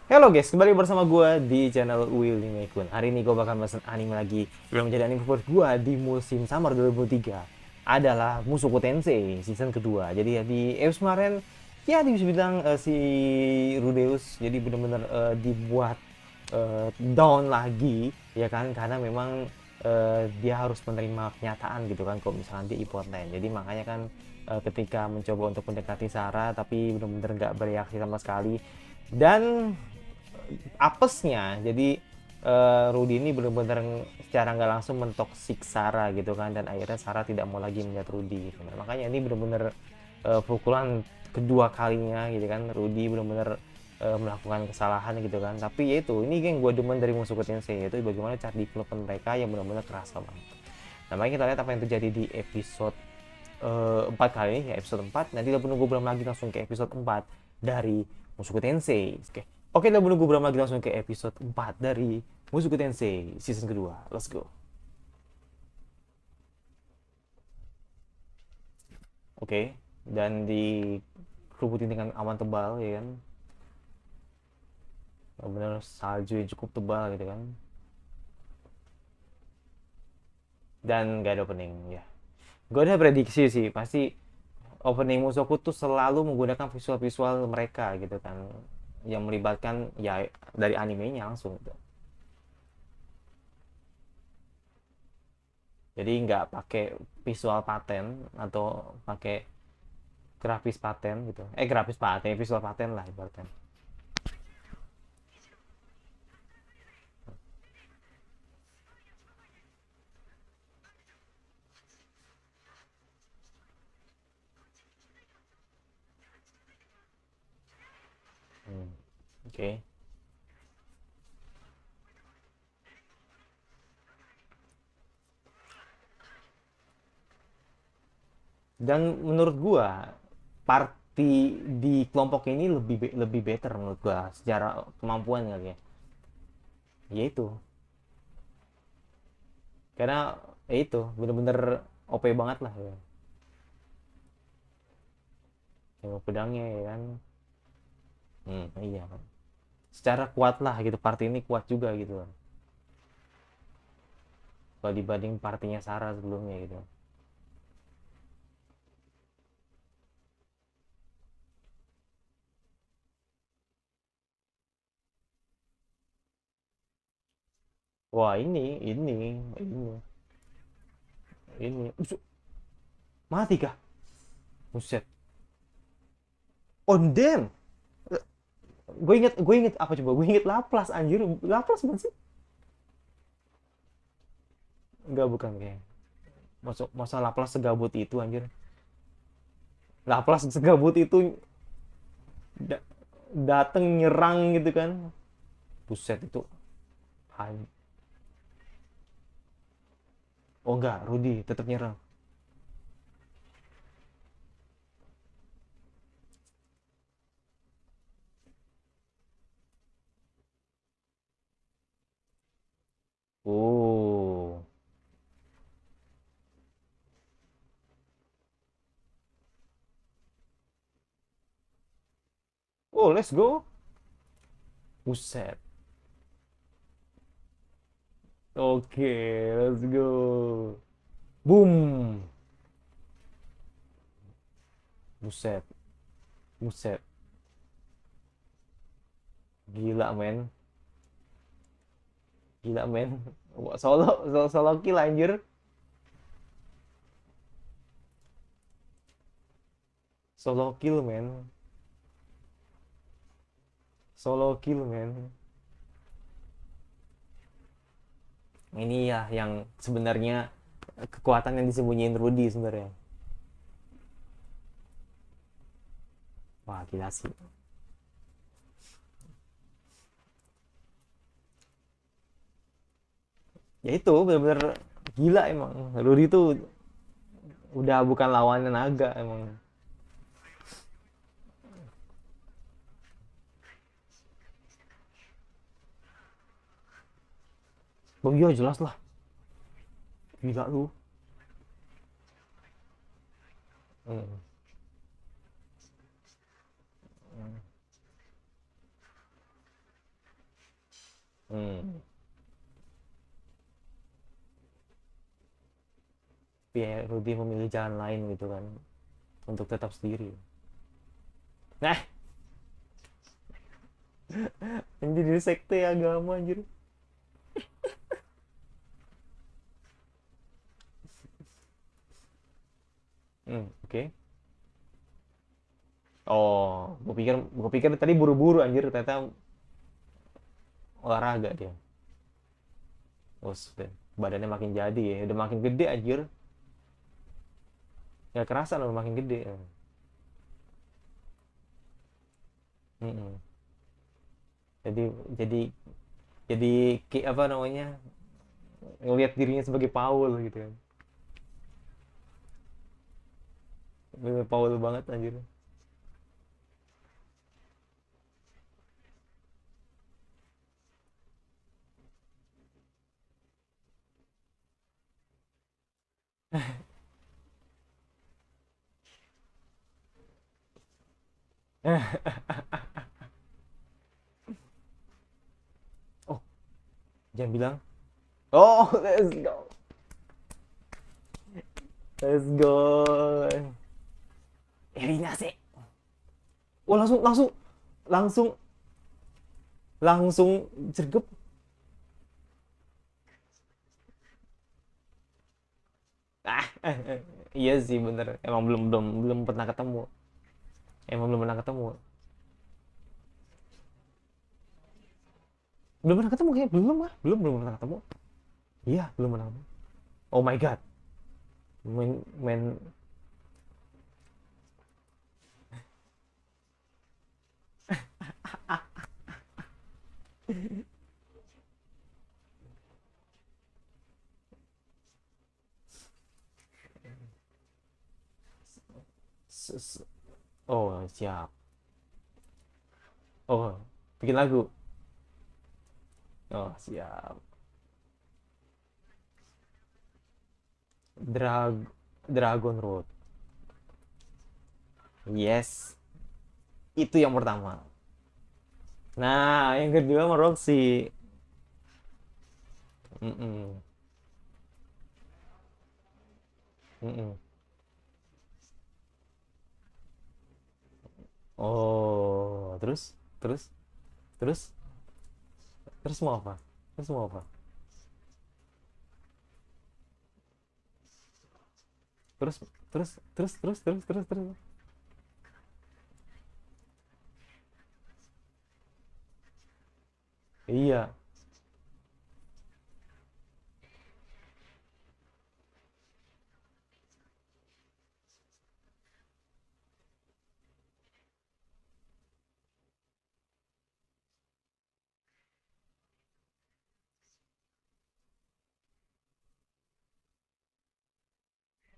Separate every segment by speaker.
Speaker 1: Halo guys, kembali bersama gue di channel Willy Mekun. Hari ini gue bakal mesen anime lagi. Belum menjadi anime favorit gue di musim summer 2003 adalah Mushoku Tensei season kedua. Jadi ya di episode kemarin ya bisa bilang si Rudeus jadi benar-benar dibuat down lagi ya kan, karena memang dia harus menerima kenyataan gitu kan kalau misalnya dia impoten. Jadi makanya kan ketika mencoba untuk mendekati Sarah tapi benar-benar nggak bereaksi sama sekali, dan apesnya jadi Rudy ini benar-benar secara nggak langsung mentoksik Sarah gitu kan, dan akhirnya Sarah tidak mau lagi melihat Rudy gitu. Nah, makanya ini benar-benar pukulan kedua kalinya gitu kan, Rudy benar-benar melakukan kesalahan gitu kan. Tapi ya itu, ini yang gue demen dari Mushoku Tensei, yaitu bagaimana cara development mereka yang benar-benar kerasa banget. Nah, mari kita lihat apa yang terjadi di episode 4 kali ini, ya episode 4. Nanti kita menunggu belum lagi langsung ke episode 4 dari Mushoku Tensei. Oke, kita menunggu berapa lagi langsung ke episode 4 dari Mushoku Tensei season kedua. Let's go. Oke, dan dikeliputi dengan awan tebal ya kan. Benar salju yang cukup tebal gitu kan. Dan gak ada opening ya. Gue ada prediksi sih, pasti opening Mushoku tuh selalu menggunakan visual-visual mereka gitu kan, yang melibatkan ya dari animenya langsung gitu. Jadi nggak pakai visual paten atau pakai grafis paten gitu, grafis paten, visual paten lah ibaratnya. Oke. Dan menurut gua party di kelompok ini lebih better menurut gua secara kemampuan kali ya. Yaitu karena ya itu bener-bener OP banget lah ya. Tengok pedangnya ya kan. Iya kan. Secara kuat lah gitu, party ini kuat juga gitu kan. Kalau dibanding partinya Sarah sebelumnya gitu. Wah, ini mati kah? Buset. On them. Gue inget apa coba? Gue inget Laplas anjir. Laplas bukan sih? Enggak, bukan kayak. Masa Laplas segabut itu anjir. Laplas segabut itu da dateng nyerang gitu kan. Buset itu. Oh enggak, Rudy tetap nyerang. Oh. Oh, let's go. Buset. Oke, let's go. Boom. Buset. Buset. Gila, men. Gila, men. Wah, solo kill anjir. Solo kill, men. Solo kill, men. Ini ya yang sebenarnya kekuatan yang disembunyiin Rudy sebenarnya. Wah, gila sih. Ya itu bener-bener gila emang. Rudy tuh udah bukan lawannya Naga emang. Oh iya, jelas lah. Gila lu. Hmm. ya Rudy memilih jalan lain gitu kan untuk tetap sendiri. Nah, menjadi sekte agama anjir. Oke. Oh, gua pikir tadi buru-buru anjir, ternyata olahraga dia. Oh, badannya makin jadi ya, udah makin gede anjir. Nggak kerasa loh makin gede. Mm-mm. Jadi jadi jadi apa namanya, ngelihat dirinya sebagai Paul gitu kan. Bener Paul banget anjir. Oh, jangan bilang. Oh, let's go. Let's go. Elina sih. Oh, langsung langsung langsung langsung jergep. Iya sih bener. Emang belum belum belum pernah ketemu. Emang belum pernah ketemu. Belum pernah ketemu kayak belum ah. Belum pernah ketemu. Iya, belum pernah ketemu. Oh my god. Main oh, siap. Oh, bikin lagu. Oh, siap. Drag Dragon Road. Yes, itu yang pertama. Nah, yang kedua sama Roxy. Mm-mm. Mm-mm. Oh, terus, terus, terus mau apa? Terus mau apa? Terus, terus. Iya.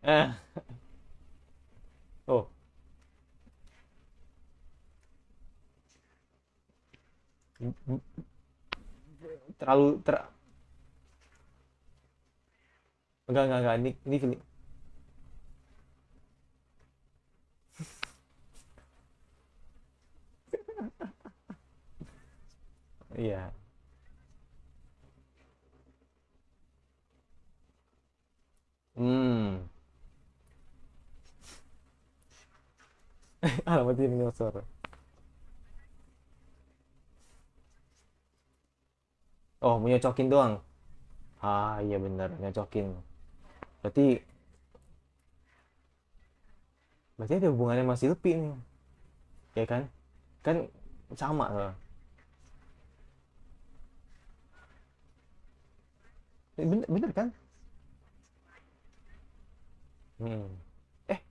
Speaker 1: Eh, oh, terlalu enggak ini feeling. Iya. Hmm. Alamat dinosaur. Oh, mau nyocokin doang. Ah, iya bener, nyocokin. Berarti berarti ada hubungannya sama Silpi nih, ya kan? Kan sama loh. Bener, bener kan? Hmm.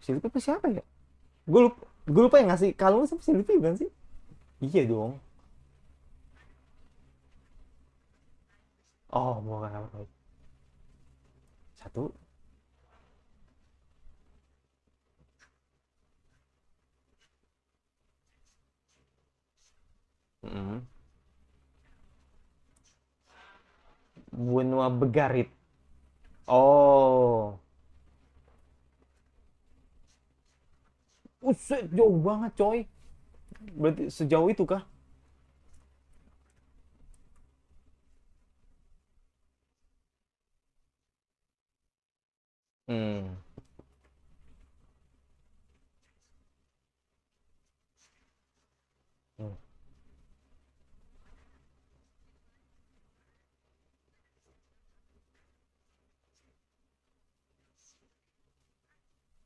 Speaker 1: Silvi apa siapa ya? Gue lupa yang ngasih kalung sama Silvi bukan sih? Iya dong. Oh, mau apa? Satu. Mm. Benua Begarit. Oh. Uset, jauh banget coy. Berarti sejauh itu kah? Hmm.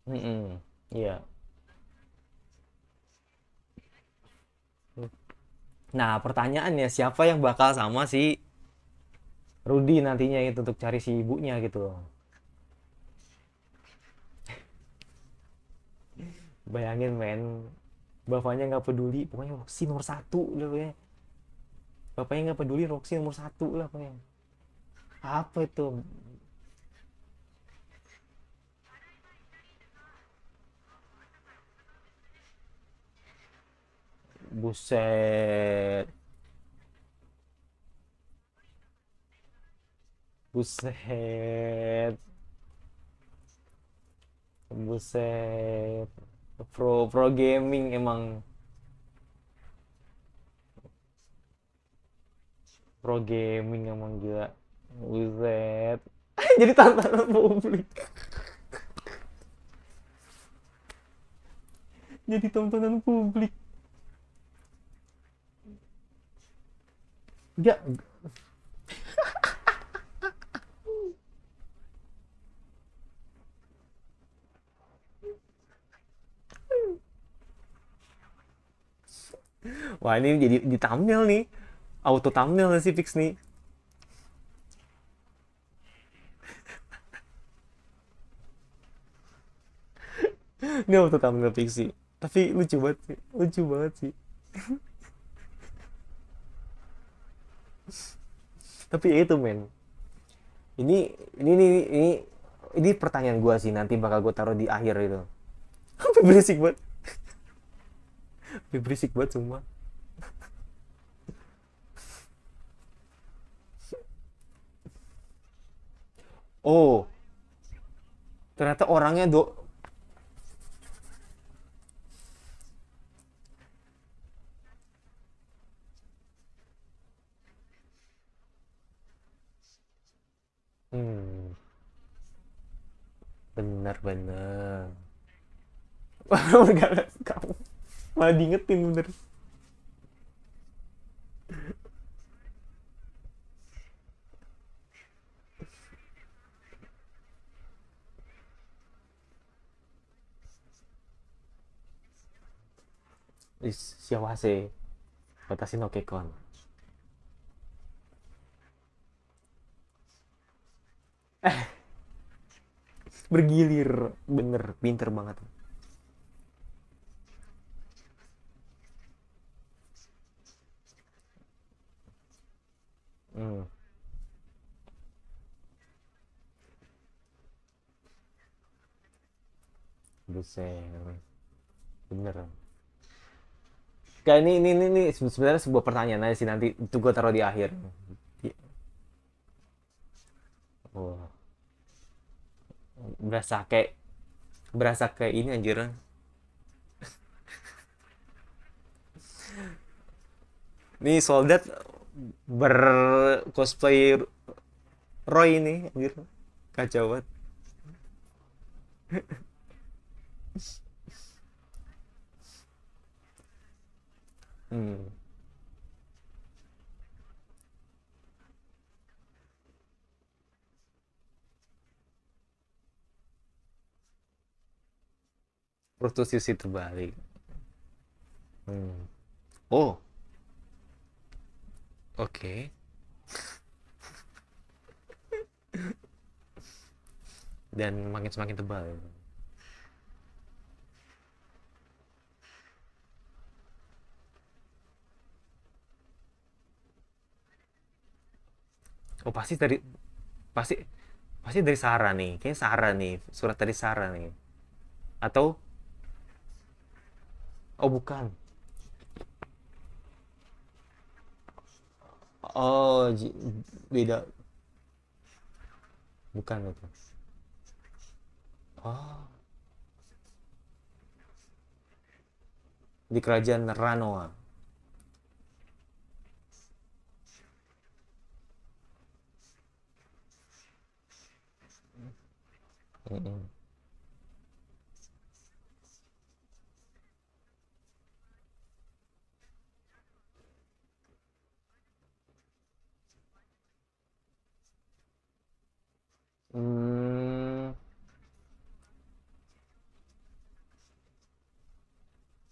Speaker 1: Mm-mm. Iya. Nah, pertanyaannya siapa yang bakal sama si Rudy nantinya itu untuk cari si ibunya gitu. Bayangin men, bapaknya nggak peduli, pokoknya Roxy nomor satu lah pokoknya. Bapaknya nggak peduli, Roxy nomor satu lah pokoknya. Apa itu? Buset, buset, buset. Pro gaming emang, pro gaming emang gila. Buset. Jadi tantangan publik. Jadi tontonan publik. Enggak. Wah, ini jadi di thumbnail nih. Auto thumbnail sih fix nih. Ini auto thumbnail fix sih. Tapi lucu banget sih. Lucu banget sih. Tapi ya itu men. Ini ini ini pertanyaan gua sih, nanti bakal gua taruh di akhir itu. Sampai berisik banget. Sampai berisik banget semua. Oh, ternyata orangnya hmm, bener-bener. Gak kamu malah diingetin bener. Siapa sih? Batasin oke kon. Bergilir, bener, pinter banget. Hmm, buset, bener. Kayak ini sebenarnya sebuah pertanyaan aja sih, nanti itu gue taruh di akhir. Wah, berasa kayak ini anjir. Nih soldat ber cosplay Roy ini anjir. Kacau banget. Hmm. Prostitusi terbalik. Hmm. Oh, oke. Okay. Dan makin semakin tebal. Oh, pasti pasti dari Sarah nih. Kayaknya Sarah nih, surat dari Sarah nih. Atau oh bukan. Oh, beda. Bukan itu. Oh, di kerajaan Ranoa. Mm-mm. Hmm,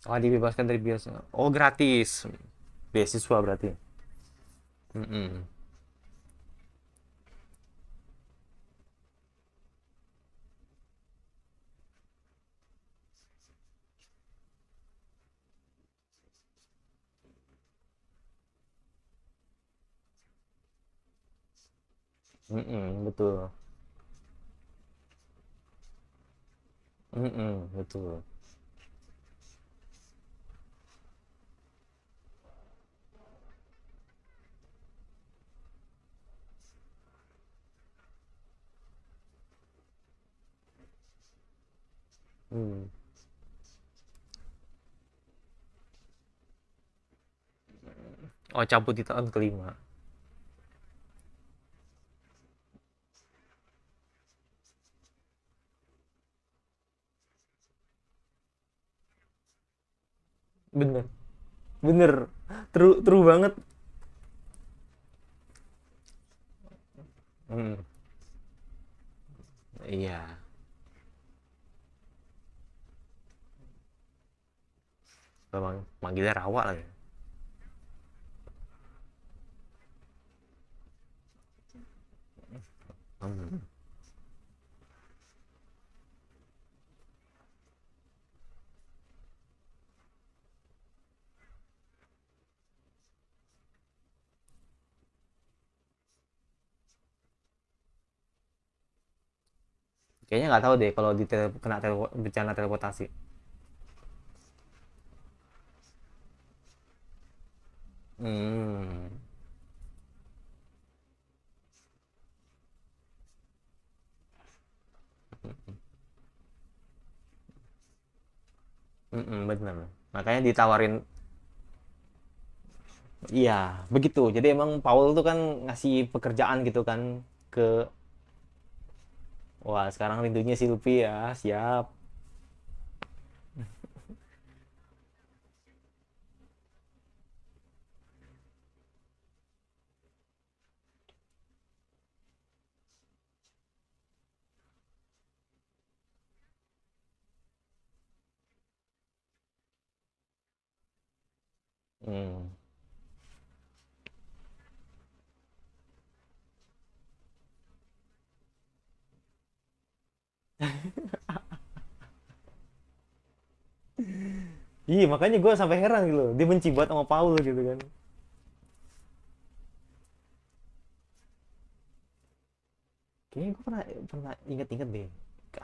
Speaker 1: Oh, dibebaskan dari biasa. Oh, gratis. Beasiswa berarti. Mm-mm. Mm-mm, betul. Mm-mm, betul. Hmm. Oh, cabut di tahun kelima. Bener, bener. True, true banget. Hmm. Iya. Memang manggilnya rawa lah ya. Hmm. Kayaknya nggak tahu deh kalau kena bencana teleportasi. Hmm. Mm-mm, bener. Makanya ditawarin. Iya, begitu. Jadi emang Paul tuh kan ngasih pekerjaan gitu kan ke, wah sekarang rindunya si Luffy ya, siap. Hmm. Iya, makanya gue sampai heran gitu loh. Dia benci banget sama Paul gitu kan. Kayaknya gue pernah pernah inget-inget deh.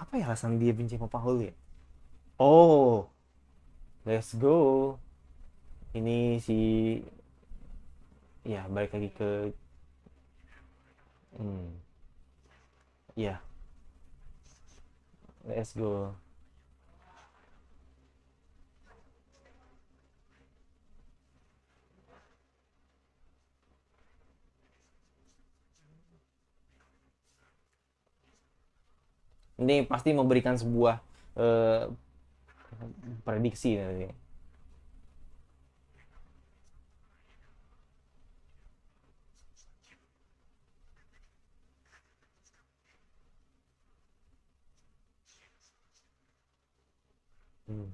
Speaker 1: Apa ya alasan dia benci sama Paul ya? Oh, let's go. Ini si, ya balik lagi ke, hmm, ya, let's go. Ini pasti memberikan sebuah eh, prediksi nanti. Hmm.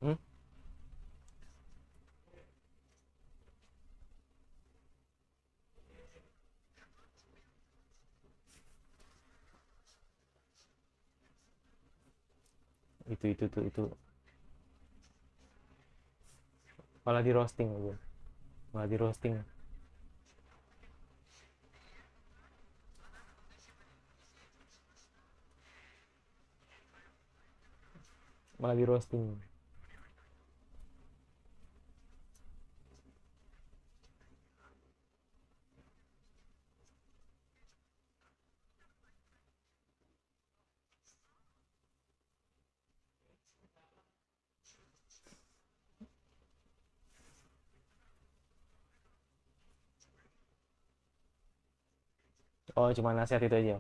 Speaker 1: Hmm? Itu malah di roasting gue, malah di roasting, malah di roasting. Oh, cuma nasihat itu aja.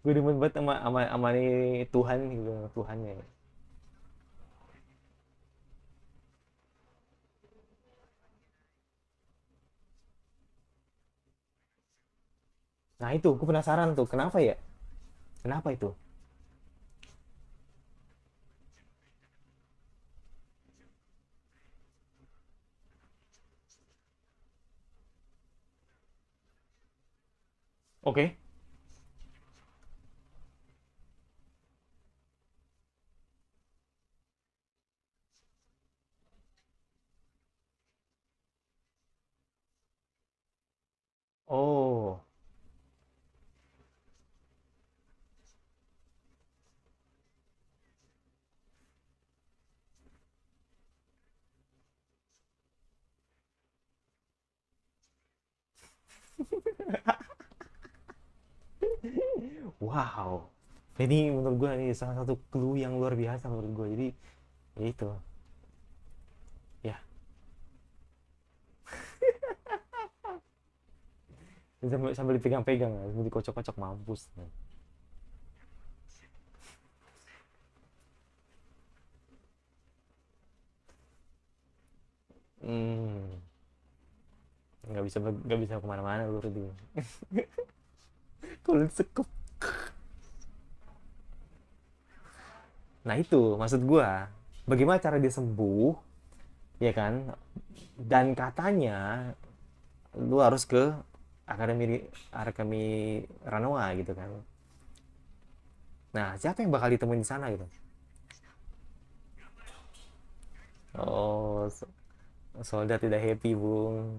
Speaker 1: Gue demen banget sama nih Tuhan gitu, Tuhannya. Nah itu, gue penasaran tuh, kenapa ya? Kenapa itu? Oke. Oh, wow. Ini menurut gue ini salah satu clue yang luar biasa menurut gue. Jadi ya itu, ya. Sambil dipegang-pegang, sambil dikocok-kocok mampus. Hmm, nggak bisa kemana-mana lu berarti. Kulit sekep. Nah itu maksud gua. Bagaimana cara dia sembuh, ya kan? Dan katanya lu harus ke akademi akademi Ranoa gitu kan. Nah, siapa yang bakal ditemuin di sana gitu? Oh, soldat tidak happy, Bung.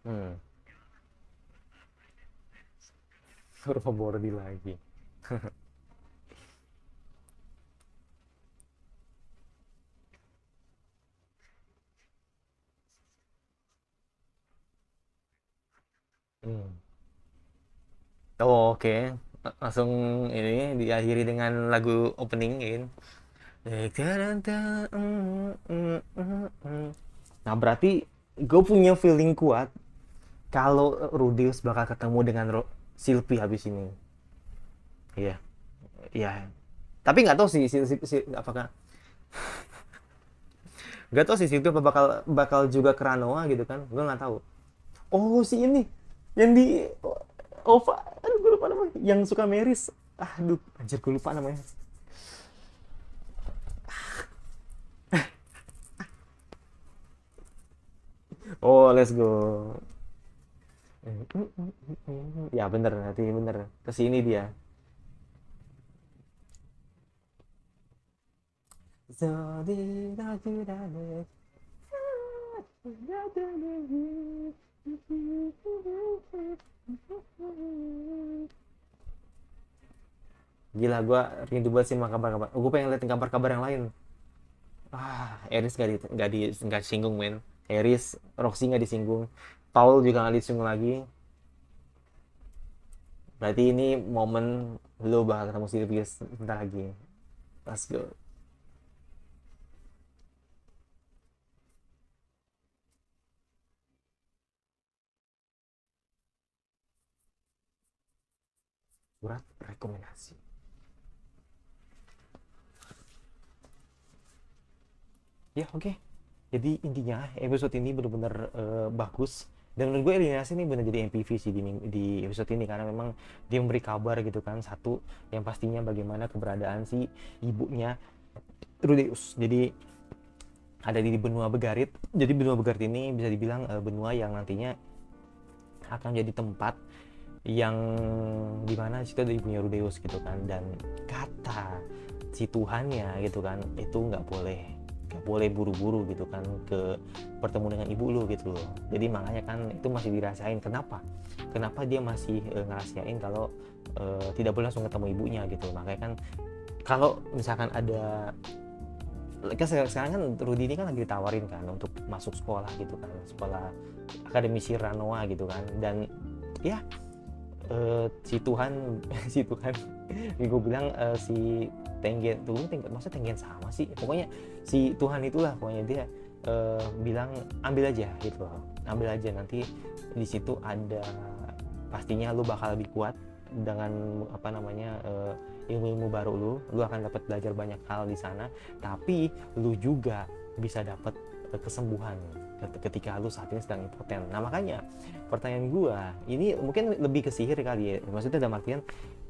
Speaker 1: Hmm, Surfa Bordi lagi. Hmm. Oh, oke. Langsung ini diakhiri dengan lagu opening kan. Nah, berarti gue punya feeling kuat kalau Rudeus bakal ketemu dengan Sylvie habis ini. Iya, iya. Tapi nggak tahu sih apakah nggak tahu sih Sylvie apa bakal bakal juga ke Ranoa gitu kan? Gue nggak tahu. Oh, si ini yang di Ova, aduh gue lupa namanya. Yang suka Meris. Aduh, anjir gue lupa namanya. Oh, let's go. Ya bener, nanti bener. Kesini dia. Gila, gue rindu banget sih sama kabar-kabar. Gue pengen liatin kabar-kabar yang lain. Eris nggak disinggung men. Eris, Roxy nggak disinggung. Paul juga nggak disinggung lagi. Berarti ini momen lo bakal ketemu Sylvius bentar lagi. Let's go. Surat rekomendasi. Ya oke. Okay. Jadi intinya episode ini benar-benar bagus. Dan menurut gue eliminasi ini benar jadi MPV sih di episode ini karena memang dia memberi kabar gitu kan, satu yang pastinya bagaimana keberadaan si ibunya Rudeus. Jadi ada di benua Begarit. Jadi benua Begarit ini bisa dibilang benua yang nantinya akan jadi tempat yang dimana situ ada ibunya Rudeus gitu kan, dan kata si Tuhannya gitu kan itu nggak boleh gak boleh buru-buru gitu kan ke bertemu dengan ibu lu gitu loh. Jadi makanya kan itu masih dirasain. Kenapa dia masih ngerahasiain kalau tidak boleh langsung ketemu ibunya gitu. Makanya kan kalau misalkan ada kan sekarang kan Rudy ini kan lagi ditawarin kan untuk masuk sekolah gitu kan, sekolah akademi Shiranoa gitu kan. Dan ya si Tuhan gue bilang si Tengen tuh, maksudnya Tengen sama sih, pokoknya si Tuhan itulah, pokoknya dia bilang ambil aja gitu loh, ambil aja, nanti di situ ada pastinya lu bakal lebih kuat dengan apa namanya ilmu-ilmu baru, lu akan dapat belajar banyak hal di sana, tapi lu juga bisa dapat kesembuhan ketika lu saat ini sedang impoten. Nah makanya pertanyaan gua ini mungkin lebih ke sihir kali ya, maksudnya dalam artian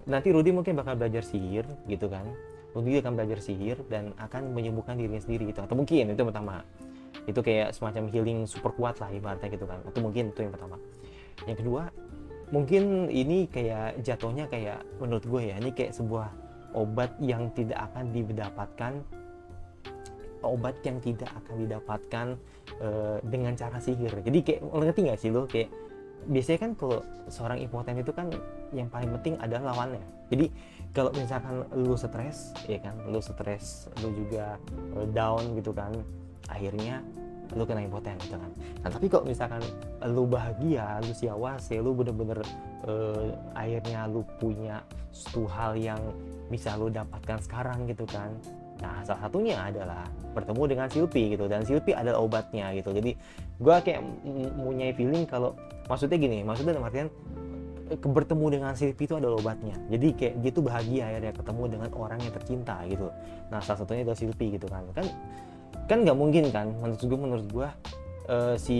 Speaker 1: nanti Rudy mungkin bakal belajar sihir gitu kan, Rudy akan belajar sihir dan akan menyembuhkan dirinya sendiri gitu, atau mungkin itu pertama, itu kayak semacam healing super kuat lah ibaratnya gitu kan, atau mungkin itu yang pertama. Yang kedua mungkin ini kayak jatuhnya kayak menurut gue ya, ini kayak sebuah obat yang tidak akan didapatkan dengan cara sihir. Jadi kayak ngerti nggak sih lo, kayak biasanya kan kalau seorang impoten itu kan yang paling penting adalah lawannya. Jadi kalau misalkan lu stres ya kan, lu juga down gitu kan, akhirnya lu kena impoten gitu kan. Nah tapi kalau misalkan lu bahagia, lu siawas ya, lu bener-bener akhirnya lu punya suatu hal yang bisa lu dapatkan sekarang gitu kan. Nah salah satunya adalah bertemu dengan Silpi gitu, dan Silpi adalah obatnya gitu. Jadi gue kayak punya feeling kalau maksudnya dalam artian bertemu dengan Silpi itu adalah obatnya. Jadi kayak dia tuh bahagia akhirnya ketemu dengan orang yang tercinta gitu. Nah salah satunya adalah Silpi gitu kan nggak mungkin kan menurut gue si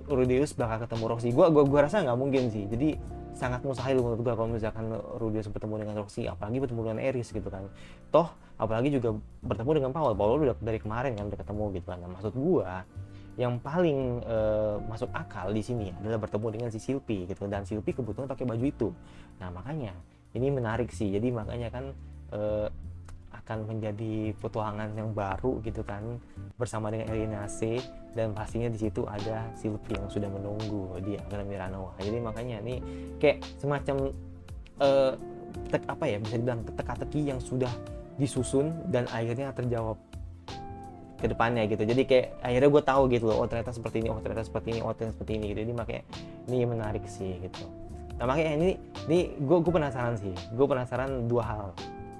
Speaker 1: Rudeus bakal ketemu Roxy. Gue rasa nggak mungkin sih. Jadi sangat mustahil menurut gue kalau misalkan Rudeus bertemu dengan Roxy, apalagi bertemu dengan Eris gitu kan. Toh apalagi juga bertemu dengan Paul udah dari kemarin kan udah ketemu gitu kan. Nah, maksud gue yang paling masuk akal di sini adalah bertemu dengan si Silpi gitu, dan Silpi kebetulan pakai baju itu. Nah makanya ini menarik sih. Jadi makanya kan akan menjadi petualangan yang baru gitu kan bersama dengan Erinase, dan pastinya di situ ada Silpi yang sudah menunggu di Akademi Ranoa. Jadi makanya ini kayak semacam bisa dibilang teka-teki yang sudah disusun dan akhirnya terjawab ke depannya gitu. Jadi kayak akhirnya gue tahu gitu loh, oh ternyata seperti ini, oh ternyata seperti ini, oh ternyata seperti ini gitu. Jadi makanya ini menarik sih gitu. Nah makanya ini gue penasaran sih,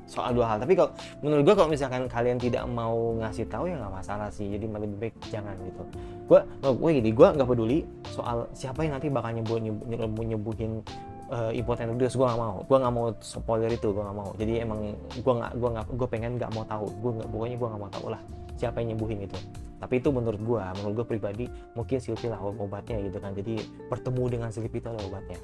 Speaker 1: soal dua hal. Tapi kalau menurut gue kalau misalkan kalian tidak mau ngasih tahu ya nggak masalah sih, jadi lebih baik jangan gitu. Gue nggak peduli soal siapa yang nanti bakal nyembuhin impoten Rudeus. Gue nggak mau spoiler itu, gue nggak mau. Jadi emang gue pengen nggak mau tahu. Pokoknya gue nggak mau tahu lah siapa yang nyembuhin itu. Tapi itu menurut gue pribadi mungkin Silpi lah obatnya gitu kan. Jadi bertemu dengan Silpi itu adalah obatnya.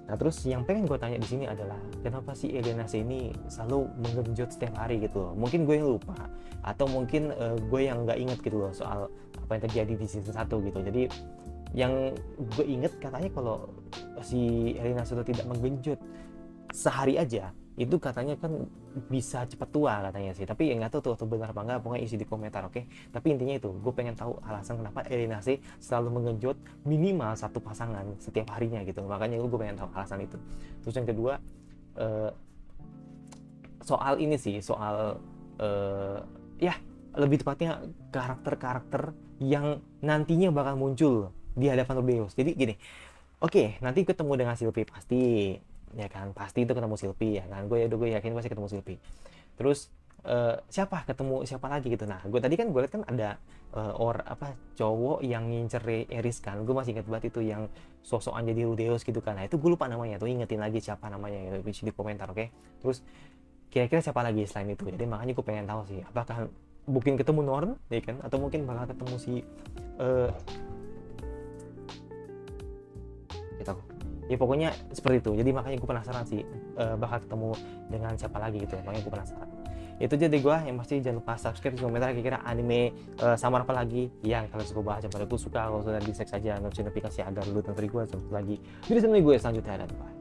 Speaker 1: Nah terus yang pengen gue tanya di sini adalah kenapa sih Erinase ini selalu menggenjot setiap hari gitu loh. Mungkin gue yang lupa, atau mungkin gue yang nggak inget gitu loh soal apa yang terjadi di season 1 gitu. Jadi yang gue inget katanya kalau si Erinase itu tidak menggenjot sehari aja, itu katanya kan bisa cepat tua katanya sih. Tapi ya nggak tahu tuh benar apa nggak, pokoknya isi di komentar, oke? Tapi intinya itu, gue pengen tahu alasan kenapa Erinase selalu menggenjot minimal satu pasangan setiap harinya gitu. Makanya gue pengen tahu alasan itu. Terus yang kedua, soal ini sih, ya lebih tepatnya karakter-karakter yang nantinya bakal muncul di hadapan Rudeus. Jadi gini, oke, nanti ketemu dengan Silpi pasti, ya kan, pasti itu ketemu Silpi ya kan, gue yakin pasti ketemu Silpi. Terus siapa lagi gitu. Nah gue tadi kan gue liat kan ada cowok yang ngincer Eris kan, gue masih ingat banget itu yang sosokan jadi Rudeus gitu kan. Nah itu gue lupa namanya tuh, ingetin lagi siapa namanya gitu di komentar, oke? Terus kira-kira siapa lagi selain itu. Jadi makanya gue pengen tahu sih, apakah mungkin ketemu Norn ya kan, atau mungkin bakal ketemu si gitu. Ya pokoknya seperti itu. Jadi makanya gue penasaran sih bakal ketemu dengan siapa lagi gitu. Makanya gue penasaran. Itu aja dari gue. Yang pasti jangan lupa subscribe di komentar kira-kira anime sama apa lagi yang kalian suka bahas. Yang pada gue suka, kalau sudah di-like saja notifikasi agar lu nonton gue lagi. Jadi sampai gue selanjutnya, dan bye.